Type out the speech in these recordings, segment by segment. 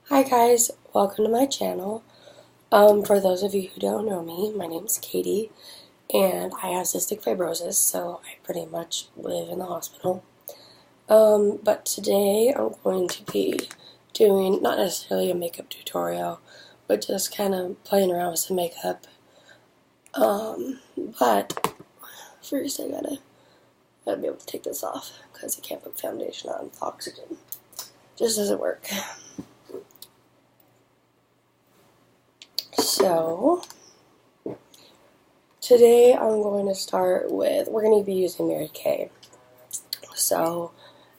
Hi guys, welcome to my channel. For those of you who don't know me, my name's Katie, and I have cystic fibrosis, so I pretty much live in the hospital. But today I'm going to be doing, not necessarily a makeup tutorial, but just kind of playing around with some makeup. But first I gotta be able to take this off, because I can't put foundation on with oxygen. Just doesn't work. So, today I'm going to start with, we're going to be using Mary Kay. So,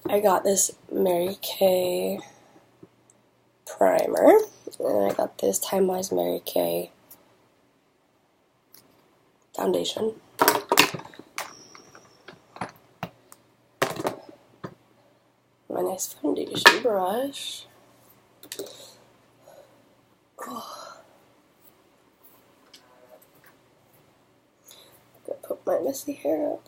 I got this Mary Kay primer, and I got this Time Wise Mary Kay foundation. My nice foundation brush. Oh. I'm going to put my messy hair up.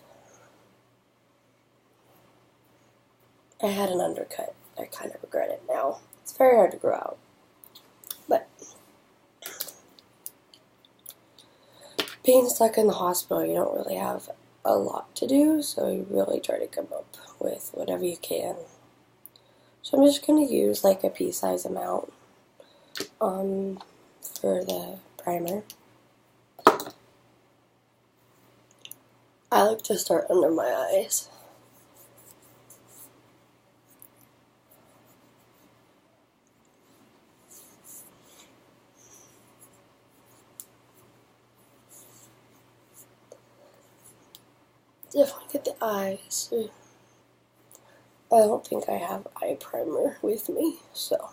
I had an undercut. I kind of regret it now. It's very hard to grow out. But being stuck in the hospital, you don't really have a lot to do, so you really try to come up with whatever you can. So I'm just going to use like a pea-size amount for the primer. I like to start under my eyes. Definitely get the eyes. I don't think I have eye primer with me, so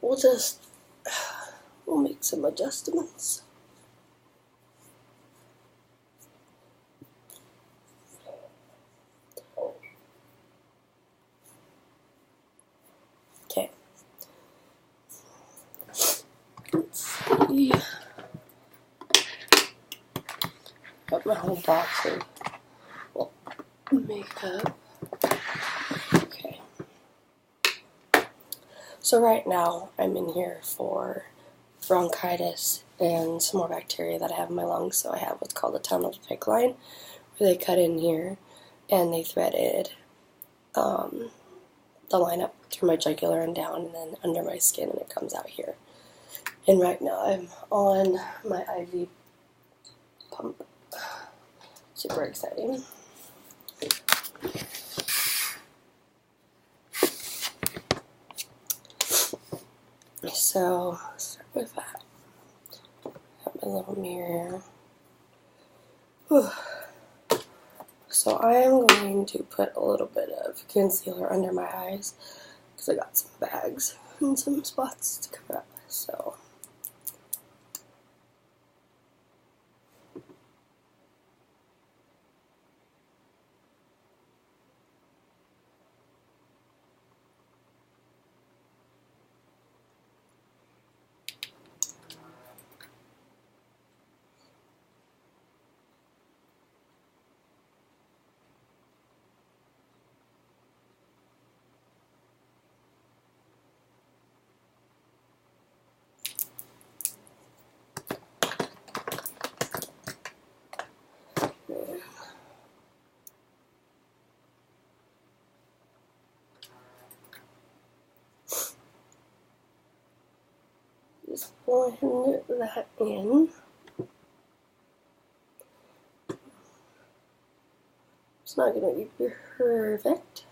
we'll make some adjustments. Okay. Let's see. Got my whole box of makeup. Okay. So right now I'm in here for bronchitis and some more bacteria that I have in my lungs. So I have what's called a tunneled PICC line, where they cut in here and they threaded the line up through my jugular and down and then under my skin, and it comes out here. And right now I'm on my IV pump. Super exciting. So, start with that. Got my little mirror. Whew. So I am going to put a little bit of concealer under my eyes because I got some bags and some spots to cover up. So just blend that in. It's not going to be perfect,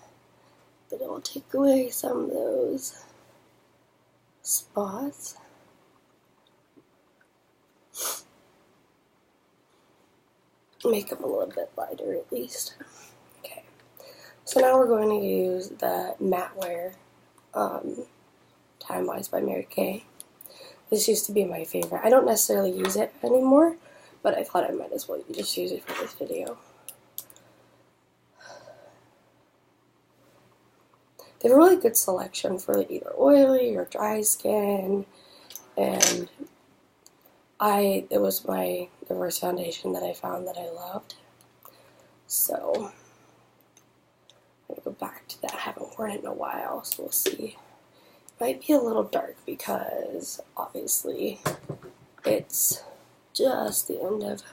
but it will take away some of those spots. Make them a little bit lighter at least. Okay, so now we're going to use the Matte Wear Time Wise by Mary Kay. This used to be my favorite. I don't necessarily use it anymore, but I thought I might as well just use it for this video. They have a really good selection for either oily or dry skin, and it was the first foundation that I found that I loved. So I'm gonna go back to that. I haven't worn it in a while, so we'll see Might be a little dark because obviously it's just the end of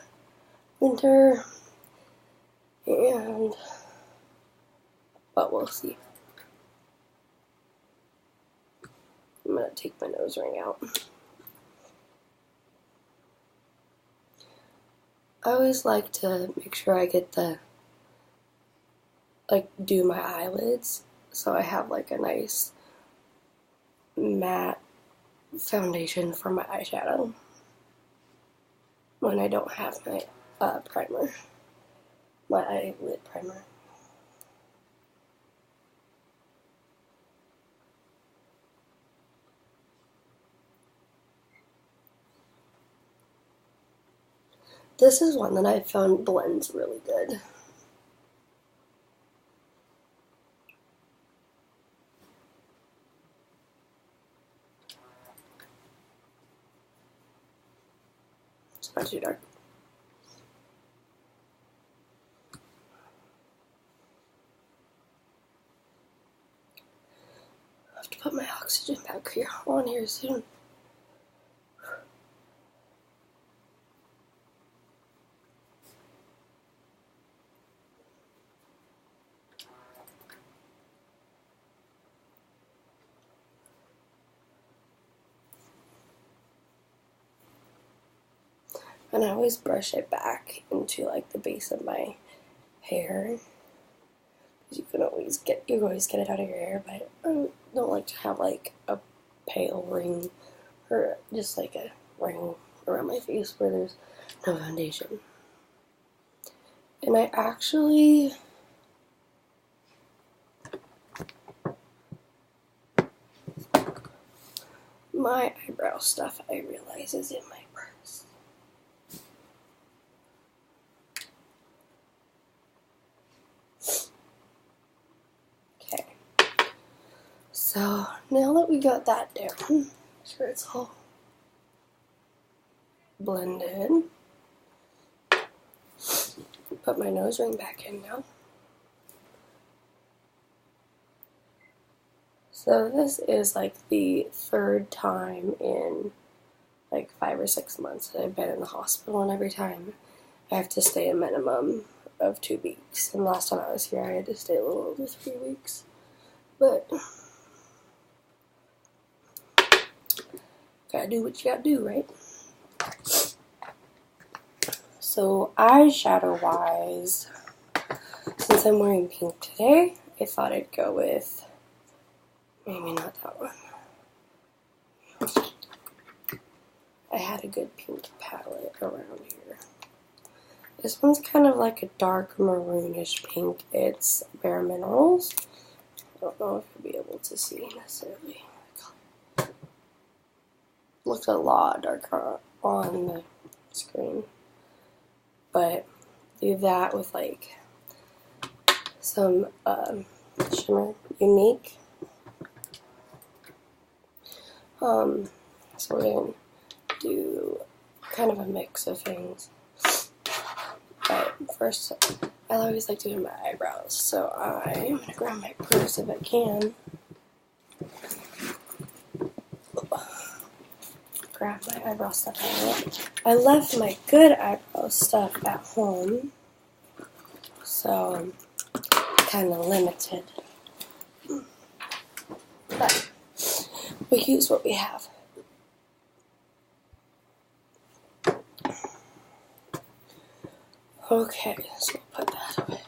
winter, but we'll see. I'm gonna take my nose ring out. I always like to make sure I get do my eyelids so I have like a nice matte foundation for my eyeshadow when I don't have my primer, my eyelid primer. This is one that I found blends really good. It's not too dark. I have to put my oxygen back here on here soon. And I always brush it back into like the base of my hair. You always get it out of your hair, but I don't like to have like a pale ring or just like a ring around my face where there's no foundation. And I actually my eyebrow stuff I realize is in my purse. Okay. So now that we got that down, make sure it's all blended. Put my nose ring back in now. So this is like the third time in like 5 or 6 months that I've been in the hospital, and every time I have to stay a minimum of 2 weeks. And last time I was here I had to stay a little over 3 weeks. But gotta do what you gotta do, right? So eyeshadow wise, since I'm wearing pink today, I thought I'd go with maybe not that one. I had a good pink palette around here. This one's kind of like a dark maroonish pink. It's Bare Minerals. I don't know if you'll be able to see necessarily. Looks a lot darker on the screen. But do that with like some shimmer Unique. So we're going to do kind of a mix of things. But first, I always like doing my eyebrows, so I'm going to grab my purse if I can. Grab my eyebrow stuff out. I left my good eyebrow stuff at home, so I'm kind of limited. But we use what we have. Okay, so we'll put that away.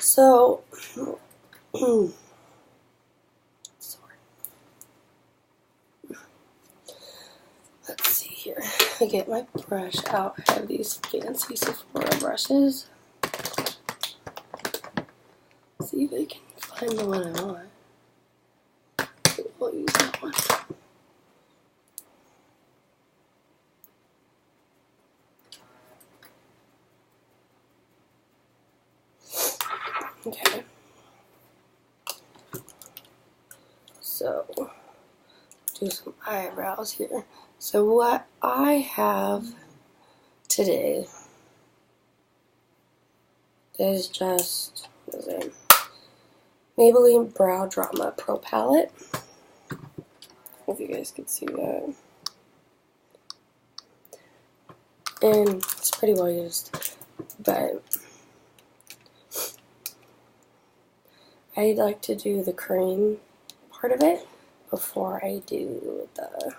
So, sorry. Let's see here. I get my brush out. I have these fancy Sephora brushes. See if I can find the one I want. We'll use that one. Okay. So, do some eyebrows here. So what I have today is just, what is it? Maybelline Brow Drama Pro Palette. If you guys can see that. And it's pretty well used, but I like to do the cream part of it before I do the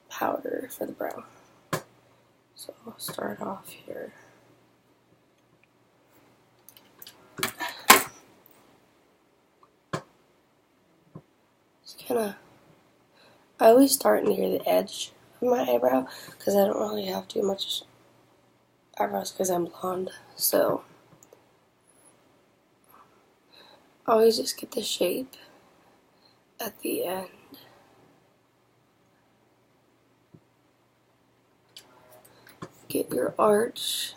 powder for the brow. So I'll start off here. Just kind of, I always start near the edge of my eyebrow because I don't really have too much eyebrows because I'm blonde. So I always just get the shape at the end. Get your arch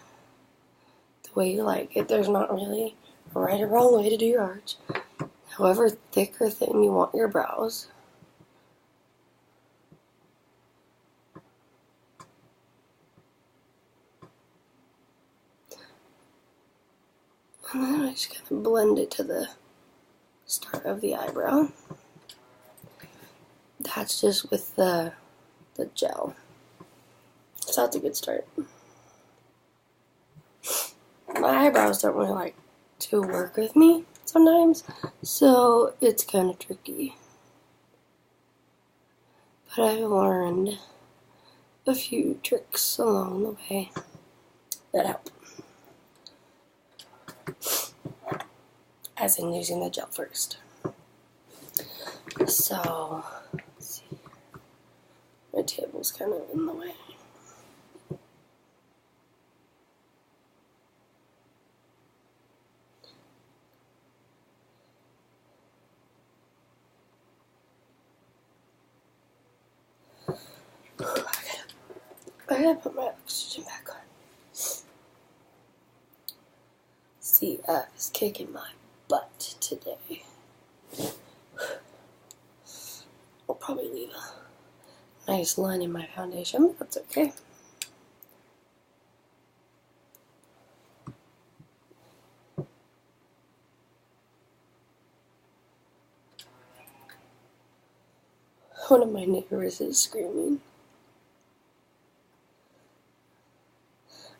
the way you like it. There's not really a right or wrong way to do your arch. However thick or thin you want your brows. And then I just kind of blend it to the start of the eyebrow. That's just with the gel. So that's a good start. My eyebrows don't really like to work with me sometimes, so it's kind of tricky. But I've learned a few tricks along the way that help. As in using the gel first. So, let's see. My table's kind of in the way. I gotta put my oxygen back on. CF is kicking my butt today. I'll probably leave a nice line in my foundation, but that's okay. One of my neighbors is screaming.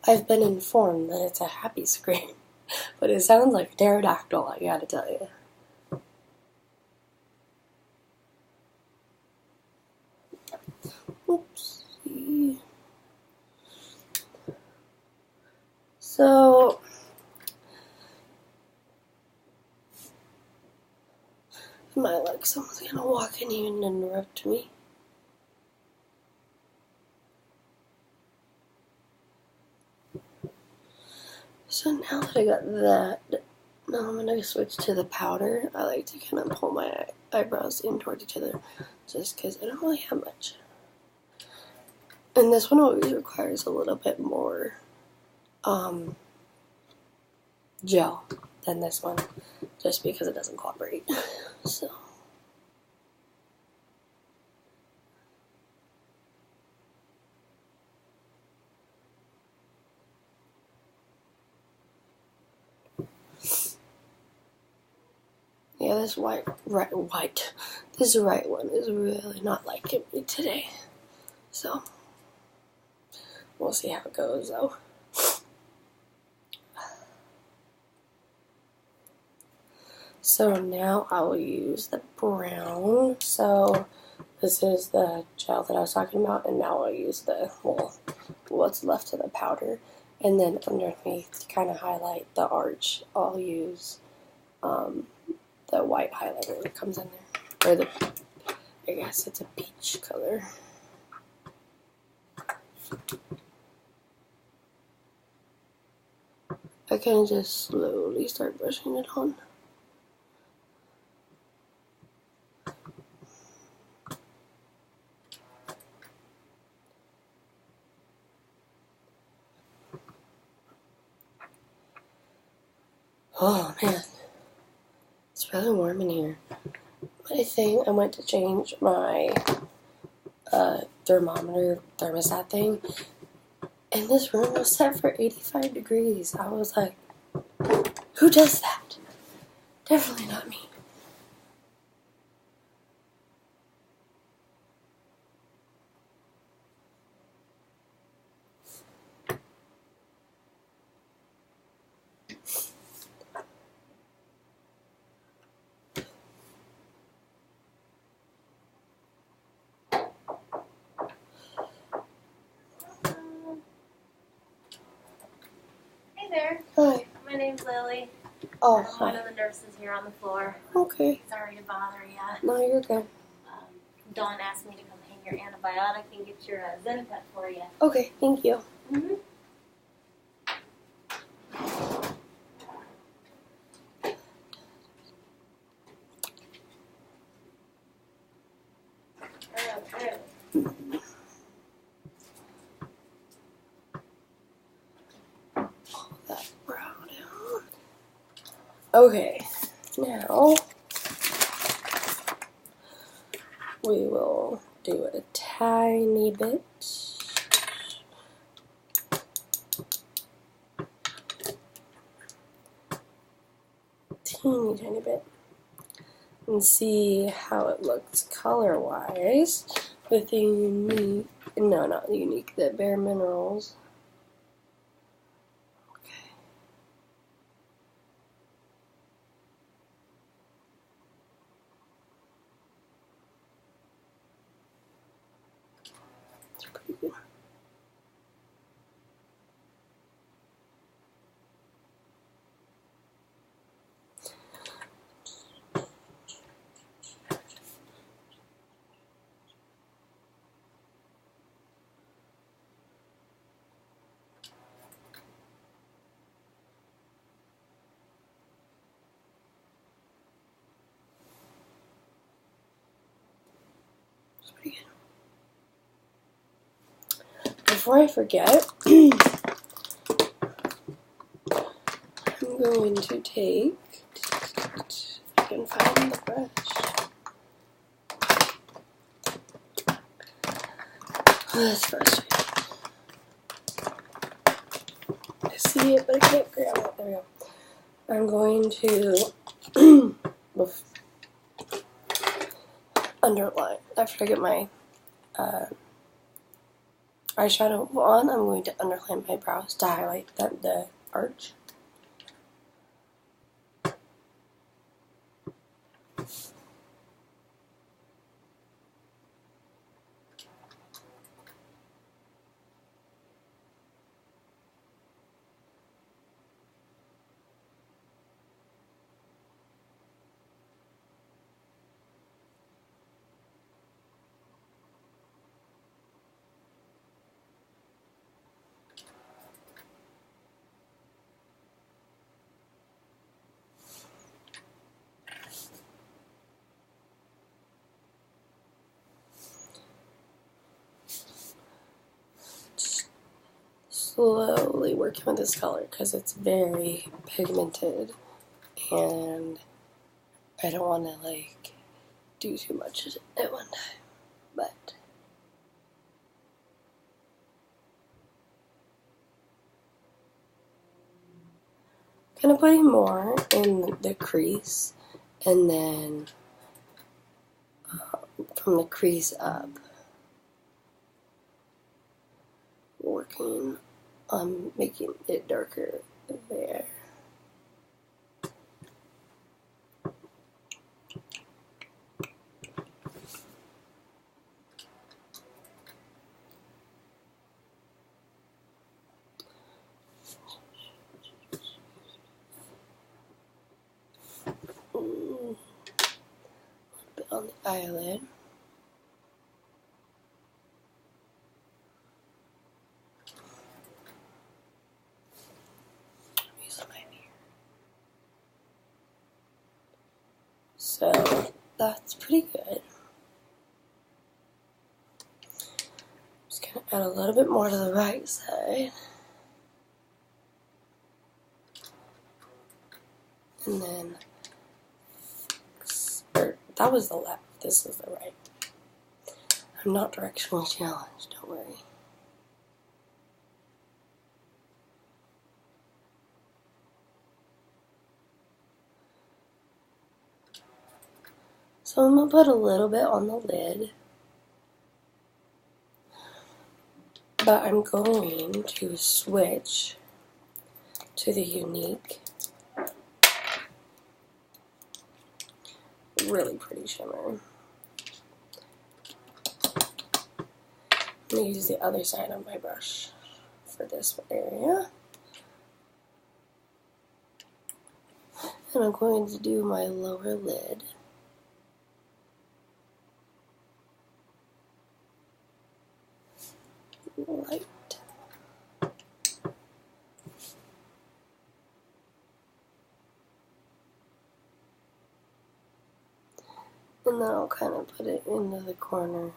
I've been informed that it's a happy scream, but it sounds like a pterodactyl, I gotta tell you. Oopsie. So, I might like someone's gonna walk in here and interrupt me. So now that I got that, now I'm gonna switch to the powder. I like to kind of pull my eyebrows in toward each other just because I don't really have much. And this one always requires a little bit more gel than this one, just because it doesn't cooperate. So. Yeah, this this right one is really not liking me today. So, we'll see how it goes though. So now I will use the brown. So this is the gel that I was talking about, and now I'll use the, what's left of the powder. And then underneath, to kind of highlight the arch, I'll use the white highlighter that comes in there. Or I guess it's a peach color. I kind of just slowly start brushing it on. Oh man, it's really warm in here. I think I went to change my thermostat thing, and this room was set for 85 degrees. I was like, Who does that? Definitely not me. Hey there. Hi. My name's Lily. Oh, I'm one hi. of the nurses here on the floor. Okay. Sorry to bother you. No, you're good. Dawn asked me to come hang your antibiotic and get your Zenpep for you. Okay, thank you. Mm-hmm. That brow down. Okay, now we will do a tiny bit. Teeny bit. And see how it looks color-wise with the unique, no, not the unique, the Bare Minerals. Okay. It's pretty good. It's pretty good. Before I forget, I'm going to take, if I can find the brush. Oh, that's frustrating. I see it, but I can't grab it. There we go. I'm going to underline. After I get my eyeshadow on, I'm going to underline my brows to highlight the arch. Slowly working with this color because it's very pigmented and I don't want to like do too much at one time, but kind of putting more in the crease and then from the crease up working on making it darker there. A little bit on the eyelid. So that's pretty good. Just gonna add a little bit more to the right side. And then, that was the left, this is the right. I'm not directionally challenged, don't worry. So I'm going to put a little bit on the lid. But I'm going to switch to the Younique. Really pretty shimmer. I'm going to use the other side of my brush for this area. And I'm going to do my lower lid. Light. And then I'll kind of put it into the corner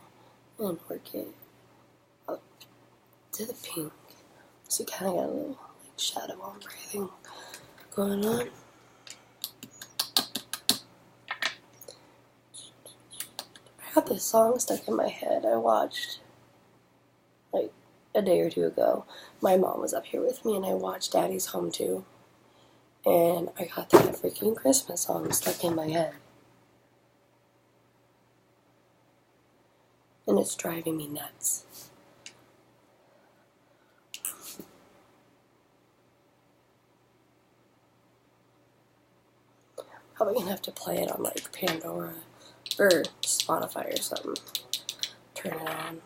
and work it up to the pink. So you kind of got a little like shadow ombre thing going on. I got this song stuck in my head. I watched like a day or two ago. My mom was up here with me and I watched Daddy's Home too. And I got that freaking Christmas song stuck in my head. And it's driving me nuts. Probably gonna have to play it on like Pandora or Spotify or something. Turn it on.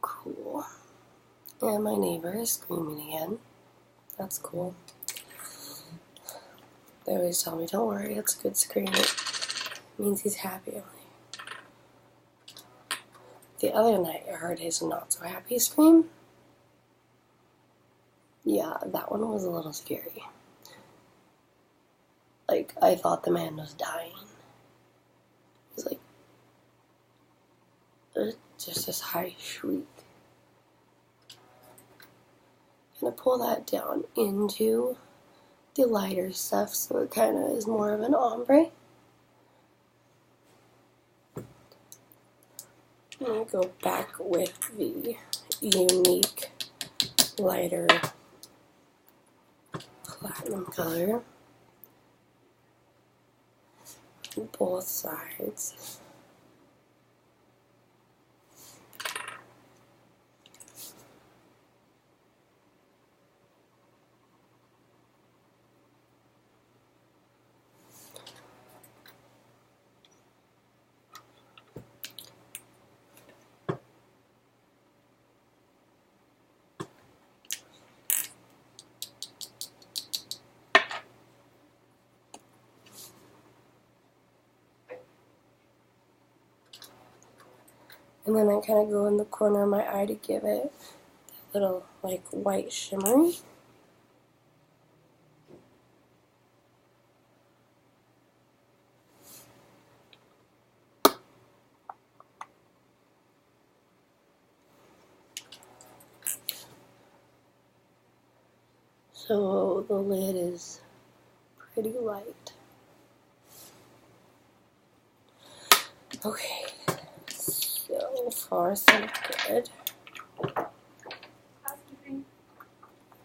Cool. And my neighbor is screaming again. That's cool. They always tell me, don't worry, it's a good scream. It means he's happy. I'm like, the other night I heard his not so happy scream. Yeah, that one was a little scary. Like, I thought the man was dying. It was like, just this high shriek. Gonna pull that down into the lighter stuff so it kind of is more of an ombre. I'm gonna go back with the Younique lighter platinum color on both sides. And then I kind of go in the corner of my eye to give it a little like white shimmery. So the lid is pretty light. Okay, so far so good. Housekeeping.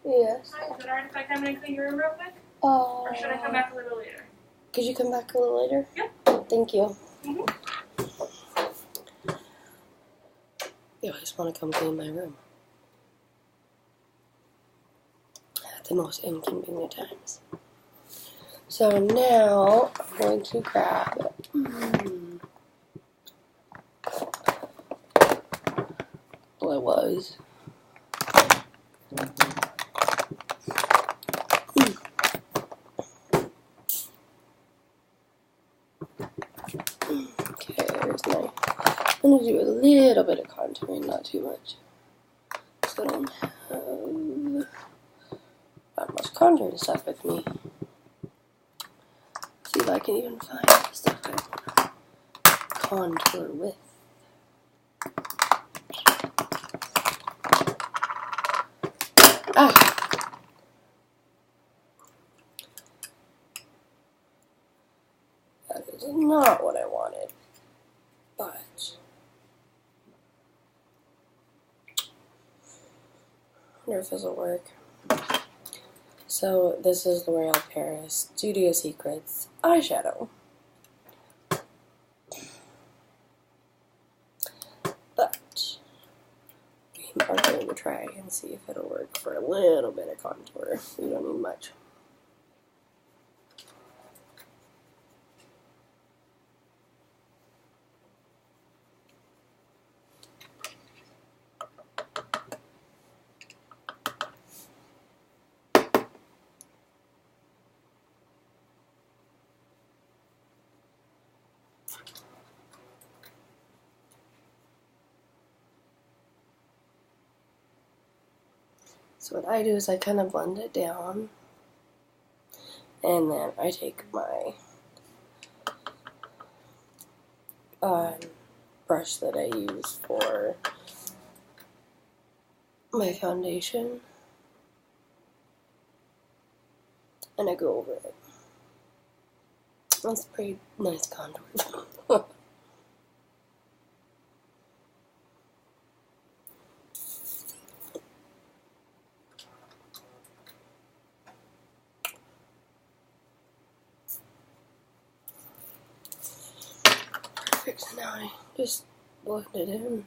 Yes. Hi, is it alright if I come in and clean your room real quick? Or should I come back a little later? Could you come back a little later? Yep. Thank you. Mm-hmm. You always want to come clean my room. At the most inconvenient times. So now I'm going to grab what it was. Okay, there's my. I'm going to do a little bit of contouring, not too much. So I don't have that much contouring stuff with me. See if I can even find stuff to contour with. Ah! not what I wanted, but I wonder if this will work. So this is L'Oreal Paris Studio Secrets eyeshadow. But we are going to try and see if it'll work for a little bit of contour. We don't need much. So what I do is I kind of blend it down, and then I take my brush that I use for my foundation, and I go over it. That's pretty nice contour. Perfect, so now I just blend it in.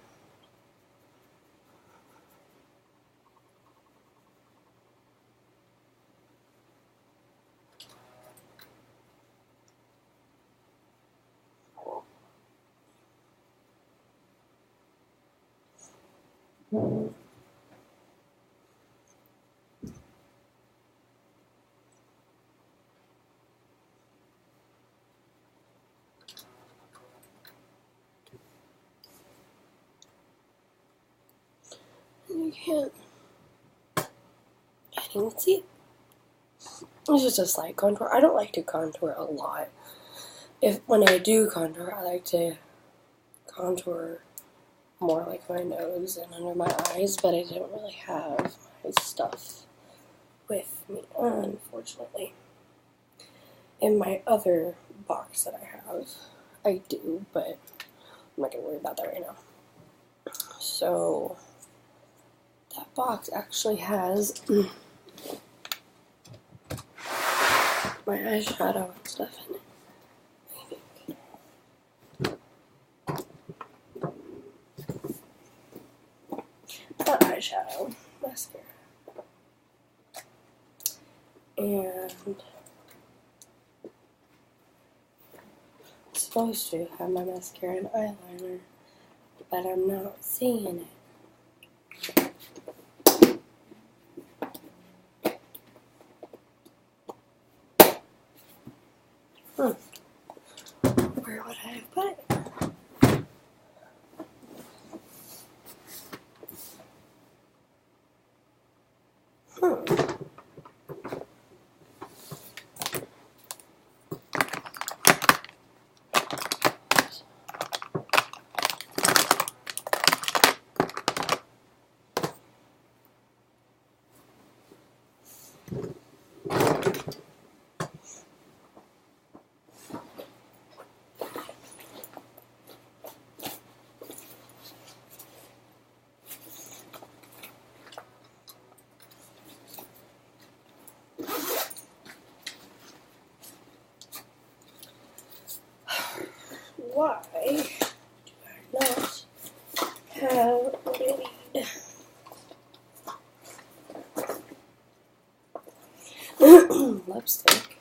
And you can't even see it. It's just a slight contour. I don't like to contour a lot. When I do contour, I like to contour more like my nose and under my eyes, but I don't really have my stuff with me, unfortunately. In my other box that I have, I do, but I'm not going to worry about that right now. So, that box actually has my eyeshadow and stuff in it. Not eyeshadow, mascara. And it's supposed to have my mascara and eyeliner, but I'm not seeing it. Where would I have put it? Why do I not have what I need? Lipstick.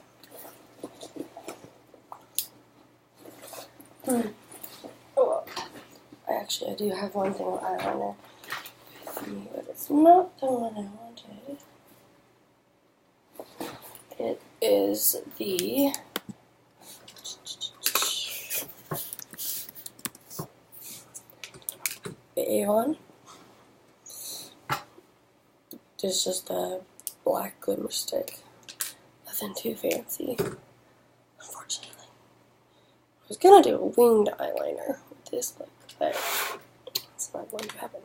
Oh, well, I do have one thing on eyeliner with me, but it's not the one I wanted. It is the A1. It's just a black glimmer stick. Nothing too fancy, unfortunately. I was gonna do a winged eyeliner with this look, but it's not going to happen.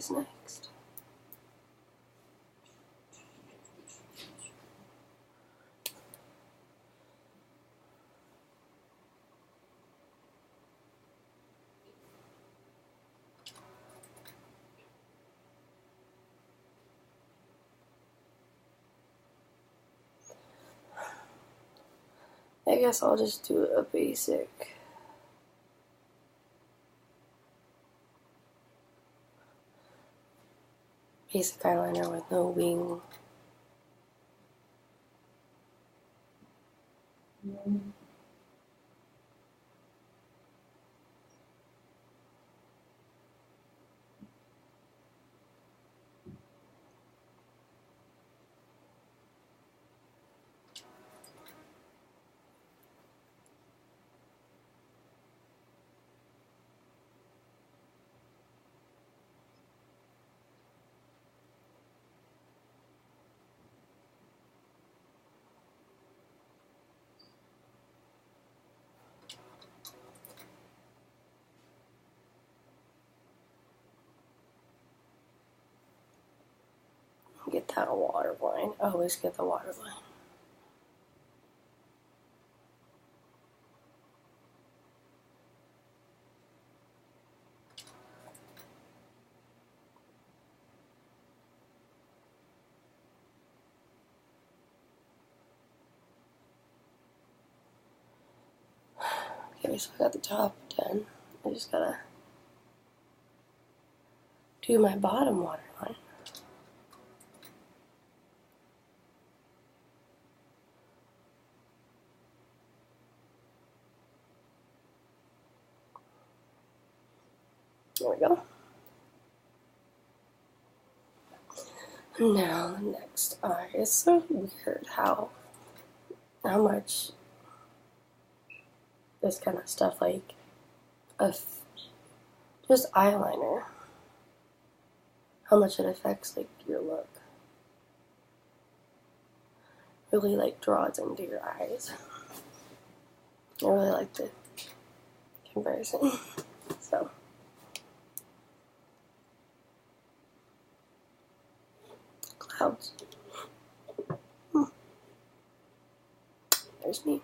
is next. I guess I'll just do a basic eyeliner with no wing. Get that waterline. Always get the waterline. Okay, so I got the top done. I just gotta do my bottom waterline. There we go. Now the next eye. It's so weird how much this kind of stuff, like just eyeliner, how much it affects like your look. Really like draws into your eyes. I really like the comparison. So clouds. There's me.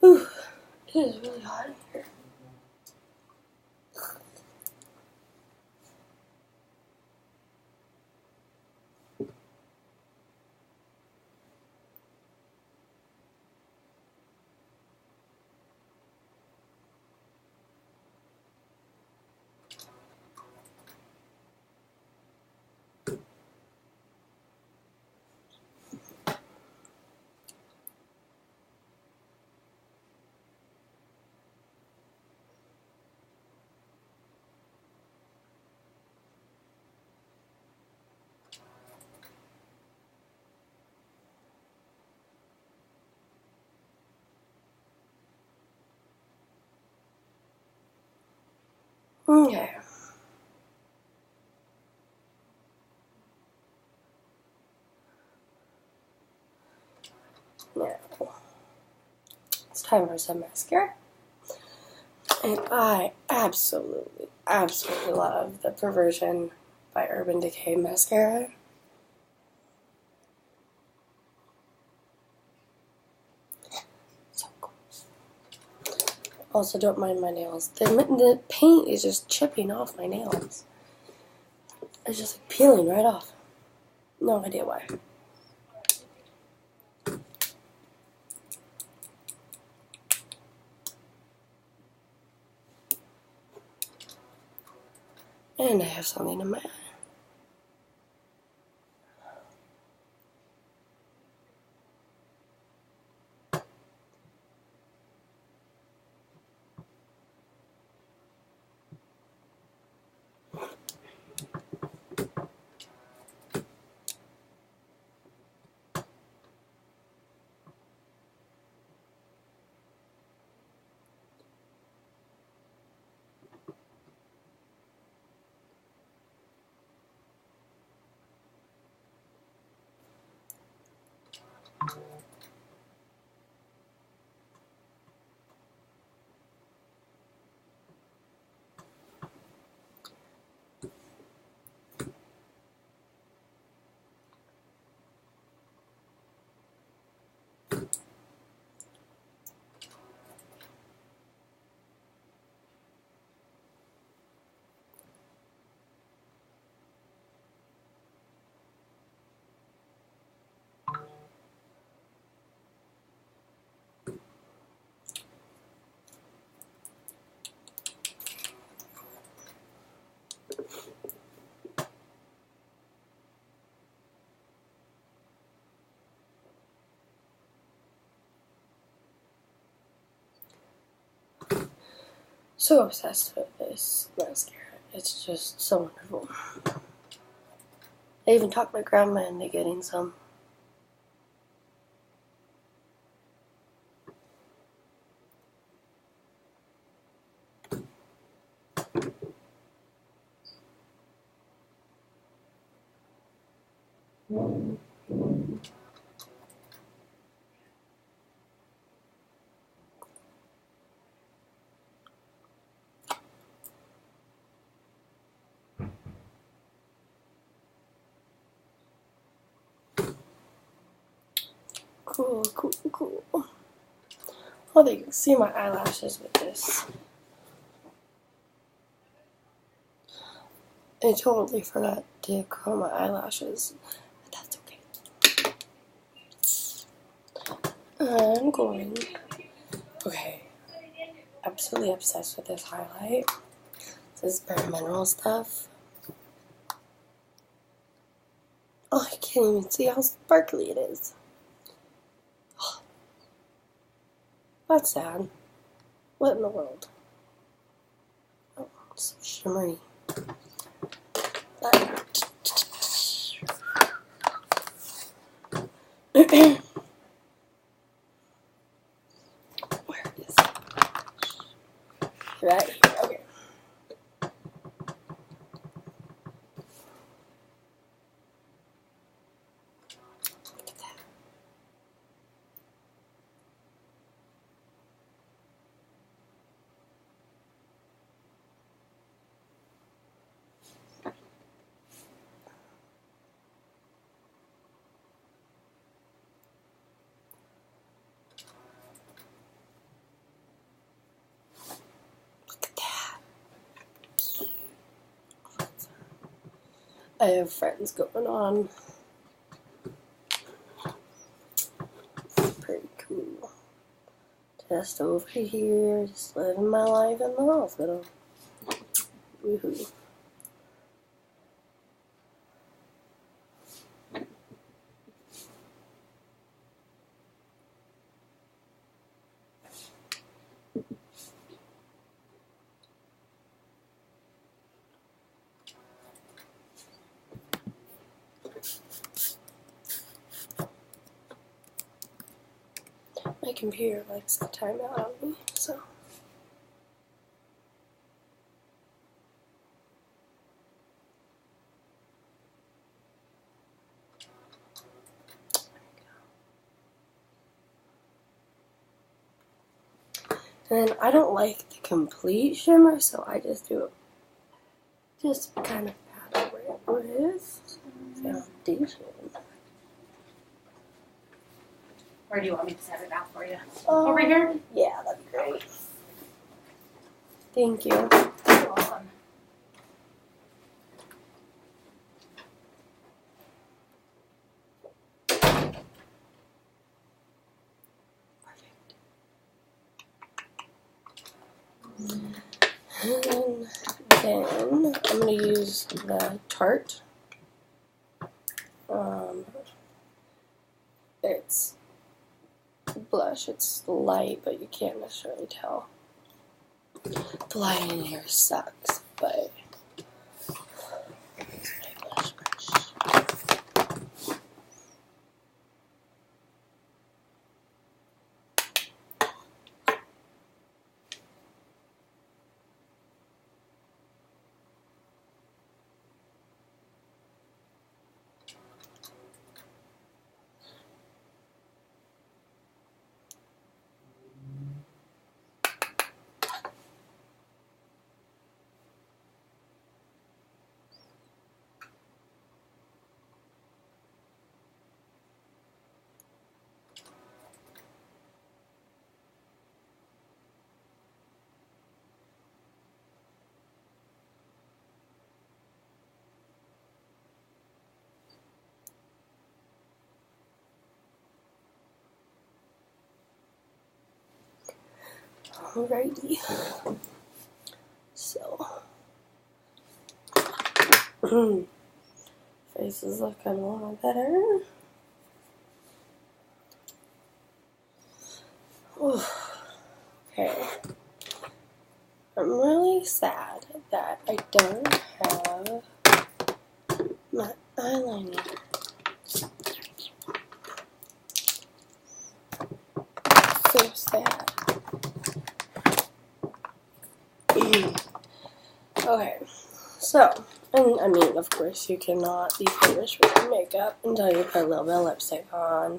Whew, it is really hot in here. Okay. Now, it's time for some mascara. And I absolutely absolutely love the Perversion by Urban Decay mascara. So cool. Also, don't mind my nails. The paint is just chipping off my nails. It's just like peeling right off. No idea why. And I have something in my eye. So obsessed with this mascara. It's just so wonderful. I even talked my grandma into getting some. Cool, cool, cool. Oh, they can see my eyelashes with this. I totally forgot to curl my eyelashes, but that's okay. I'm going. Okay, absolutely obsessed with this highlight. This is Bare Mineral stuff. Oh, I can't even see how sparkly it is. Oh, that's sad. What in the world? Oh, it's so shimmery. Where is it? Right here. Okay. Look at that. Look at that. I have friends going on. Pretty cool. Just over here, just living my life in the hospital. Woohoo. My computer likes to time out on me, so. And I don't like the complete shimmer, so I just do just kind of pat over it with foundation. Or do you want me to set it out for you? Over here? Yeah, that'd be great. Thank you. You're welcome. And then I'm going to use the Tarte. It's blush. It's light, but you can't necessarily tell. The light in here sucks, but blush brush. Alrighty. So, face is looking a lot better. Ooh. Okay. I'm really sad that I don't have my eyeliner. So sad. Okay, so, and I mean, of course, you cannot be finished with your makeup until you put a little bit of lipstick on.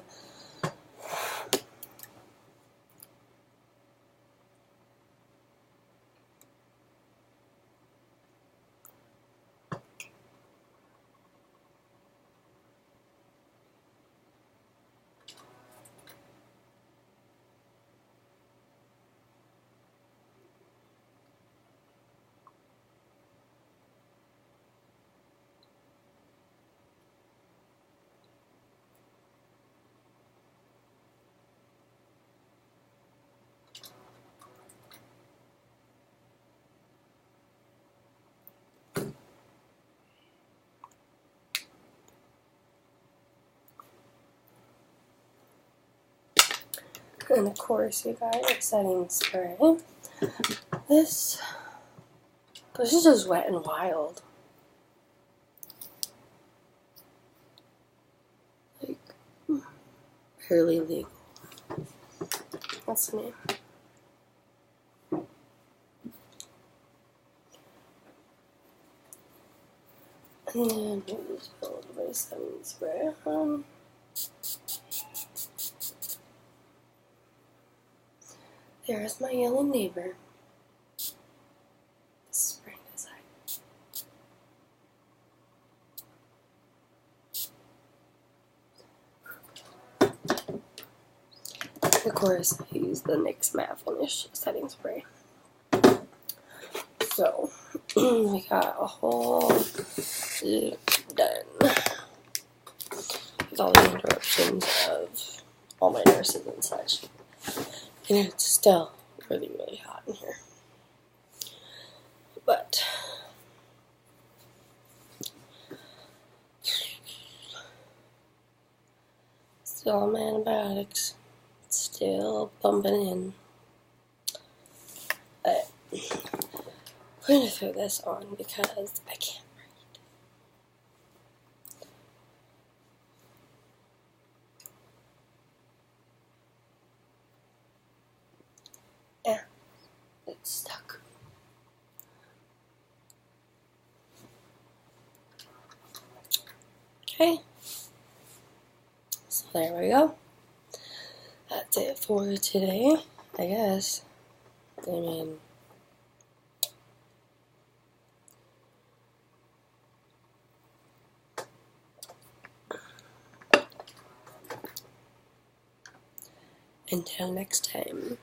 And of course, you got your setting spray. This is just Wet n Wild. Like, barely legal. That's the name. And then we'll just put a little bit of setting spray on. There's my yellow neighbor. This is spring design. Of course, I use the NYX Matte Finish setting spray. So, we got a whole look done. With all the interruptions of all my nurses and such. And it's still really, really hot in here. But still on my antibiotics. Still bumping in. But I'm going to throw this on because I can't breathe. Yeah, it's stuck. Okay. So there we go. That's it for today, I guess. I mean, Until next time.